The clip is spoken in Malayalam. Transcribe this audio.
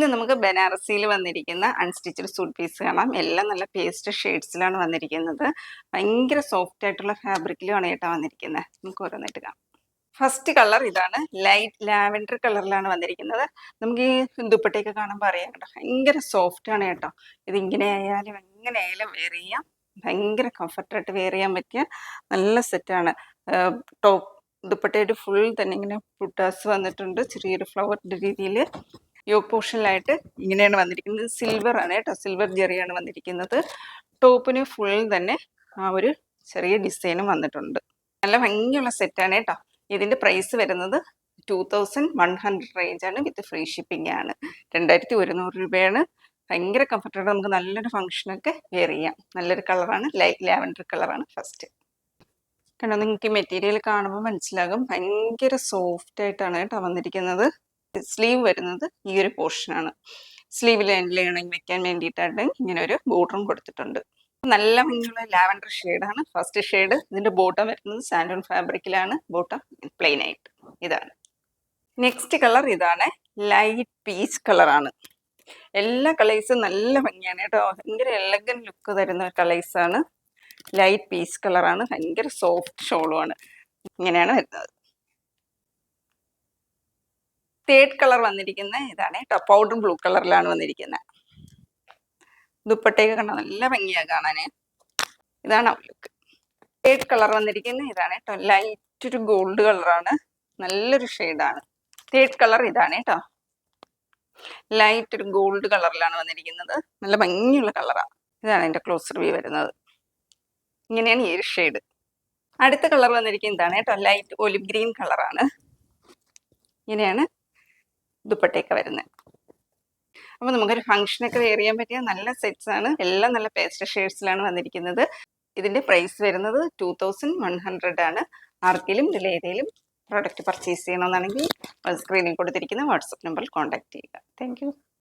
ഇന്ന് നമുക്ക് ബനാറസിയിൽ വന്നിരിക്കുന്ന അൺസ്റ്റിച്ചഡ് സൂട്ട് പീസ് കാണാം. എല്ലാം നല്ല പേസ്റ്റ് ഷെയ്ഡ്സിലാണ് വന്നിരിക്കുന്നത്. ഭയങ്കര സോഫ്റ്റ് ആയിട്ടുള്ള ഫാബ്രിക്കിലുമാണ് കേട്ടോ വന്നിരിക്കുന്നത്. നമുക്ക് ഓരോന്നായിട്ട് കാണാം. ഫസ്റ്റ് കളർ ഇതാണ്, ലൈറ്റ് ലാവൻഡർ കളറിലാണ് വന്നിരിക്കുന്നത്. നമുക്ക് ഈ ദുപ്പട്ടയൊക്കെ കാണുമ്പോൾ അറിയാം കേട്ടോ, ഭയങ്കര സോഫ്റ്റ് ആണ് കേട്ടോ. ഇതിങ്ങനെ ആയാലും എങ്ങനെ ആയാലും വെയർ ചെയ്യാം. ഭയങ്കര കംഫർട്ടായിട്ട് വെയർ ചെയ്യാൻ പറ്റിയ നല്ല സെറ്റാണ്. ടോപ്പ് ദുപ്പട്ടയുടെ ഫുൾ തന്നെ ഇങ്ങനെ പുട്ടാസ് വന്നിട്ടുണ്ട്, ചെറിയൊരു ഫ്ലവറിൻ്റെ രീതിയിൽ. യോക്ക് പോർഷനിലായിട്ട് ഇങ്ങനെയാണ് വന്നിരിക്കുന്നത്. സിൽവർ ആണ് കേട്ടോ, സിൽവർ ജെറിയാണ് വന്നിരിക്കുന്നത്. ടോപ്പിന് ഫുൾ തന്നെ ആ ഒരു ചെറിയ ഡിസൈനും വന്നിട്ടുണ്ട്. നല്ല ഭംഗിയുള്ള സെറ്റാണ് കേട്ടോ. ഇതിൻ്റെ പ്രൈസ് വരുന്നത് 2100 റേഞ്ചാണ്, വിത്ത് ഫ്രീ ഷിപ്പിംഗ് ആണ്. 2100 രൂപയാണ്. ഭയങ്കര കംഫർട്ടബിൾ, നമുക്ക് നല്ലൊരു ഫംഗ്ഷനൊക്കെ വെയർ ചെയ്യാം. നല്ലൊരു കളറാണ്, ലൈറ്റ് ലാവൻഡർ കളറാണ് ഫസ്റ്റ്. കണ്ടോ, നിങ്ങൾക്ക് മെറ്റീരിയൽ കാണുമ്പോൾ മനസ്സിലാകും, ഭയങ്കര സോഫ്റ്റ് ആയിട്ടാണ് കേട്ടോ വന്നിരിക്കുന്നത്. സ്ലീവ് വരുന്നത് ഈ ഒരു പോർഷനാണ്. സ്ലീവിൽ ലൈനിങ് വെക്കാൻ വേണ്ടിയിട്ടാണ് ഇങ്ങനെ ഒരു ബോർഡറും കൊടുത്തിട്ടുണ്ട്. നല്ല ഭംഗിയുള്ള ലാവൻഡർ ഷെയ്ഡാണ് ഫസ്റ്റ് ഷെയ്ഡ്. ഇതിന്റെ ബോട്ടം വരുന്നത് സാൻഡോൺ ഫാബ്രിക്കിലാണ്. ബോട്ടം പ്ലെയിൻ ആയിട്ട് ഇതാണ്. നെക്സ്റ്റ് കളർ ഇതാണ്, ലൈറ്റ് പീച്ച് കളറാണ്. എല്ലാ കളേഴ്സും നല്ല ഭംഗിയാണ് കേട്ടോ, ഭയങ്കര എലഗൻ ലുക്ക് തരുന്ന കളേഴ്സാണ്. ലൈറ്റ് പീച്ച് കളറാണ്, ഭയങ്കര സോഫ്റ്റ് ഷോളുമാണ്. ഇങ്ങനെയാണ് വരുന്നത്. തേർഡ് കളർ വന്നിരിക്കുന്നത് ഇതാണ് കേട്ടോ, പൗഡർ ബ്ലൂ കളറിലാണ് വന്നിരിക്കുന്നത്. ദുപ്പട്ടയൊക്കെ കണ്ടോ, നല്ല ഭംഗിയാണ് കാണാന്. ഇതാണ് ലുക്ക്. തേർഡ് കളർ വന്നിരിക്കുന്നത് ഇതാണ് കേട്ടോ, ലൈറ്റ് ഒരു ഗോൾഡ് കളറാണ്, നല്ലൊരു ഷെയ്ഡാണ്. തേർഡ് കളർ ഇതാണ് കേട്ടോ, ലൈറ്റ് ഒരു ഗോൾഡ് കളറിലാണ് വന്നിരിക്കുന്നത്. നല്ല ഭംഗിയുള്ള കളറാണ്. ഇതാണ് എൻ്റെ ക്ലോസർ വ്യൂ വരുന്നത്. ഇങ്ങനെയാണ് ഈ ഒരു ഷെയ്ഡ്. അടുത്ത കളർ വന്നിരിക്കുന്നത് ഇതാണ് കേട്ടോ, ലൈറ്റ് ഒലിവ് ഗ്രീൻ കളറാണ്. ഇങ്ങനെയാണ് ദുപ്പട്ടയൊക്കെ വരുന്നത്. അപ്പോൾ നമുക്കൊരു ഫംഗ്ഷനൊക്കെ വെയർ ചെയ്യാൻ പറ്റിയ നല്ല സെറ്റ്സ് ആണ്. എല്ലാം നല്ല പേസ്റ്റൽ ഷെയ്ഡ്സിലാണ് വന്നിരിക്കുന്നത്. ഇതിൻ്റെ പ്രൈസ് വരുന്നത് 2100 ആണ്. ആർക്കെങ്കിലും ഇതിലേതെങ്കിലും പ്രോഡക്റ്റ് പർച്ചേസ് ചെയ്യണമെന്നാണെങ്കിൽ സ്ക്രീനിൽ കൊടുത്തിരിക്കുന്ന വാട്സപ്പ് നമ്പറിൽ കോൺടാക്ട് ചെയ്യുക. താങ്ക്